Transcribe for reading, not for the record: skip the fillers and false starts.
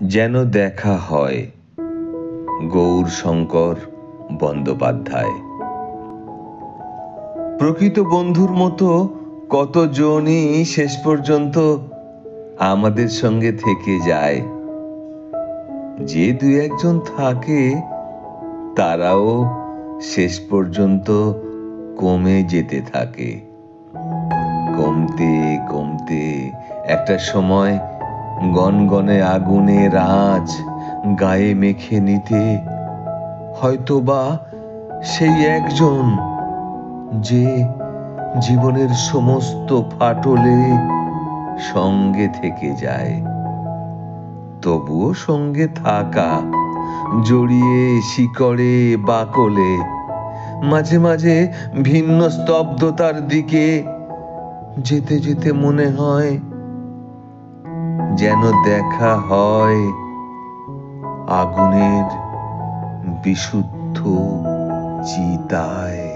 যেন দেখা হয়। গৌরশঙ্কর বন্দ্যোপাধ্যায়। প্রকৃত বন্ধুর মতো কতজনই শেষ পর্যন্ত আমাদের সঙ্গে থেকে যায়। যে দু একজন থাকে তারাও শেষ পর্যন্ত কমে যেতে থাকে। কমতে কমতে একটা সময় গনগনে আগুনের আঁচ গায়ে মেখে নিতে হয়তোবা সেই একজন যে জীবনের সমস্ত ফাটলে সঙ্গে থেকে যায়। তবুও সঙ্গে থাকা, জড়িয়ে শিকড়ে বাকলে, মাঝে মাঝে ভিন্ন স্তব্ধতার দিকে যেতে যেতে মনে হয় যেন দেখা হয় আগুনের বিশুদ্ধ চিতায়।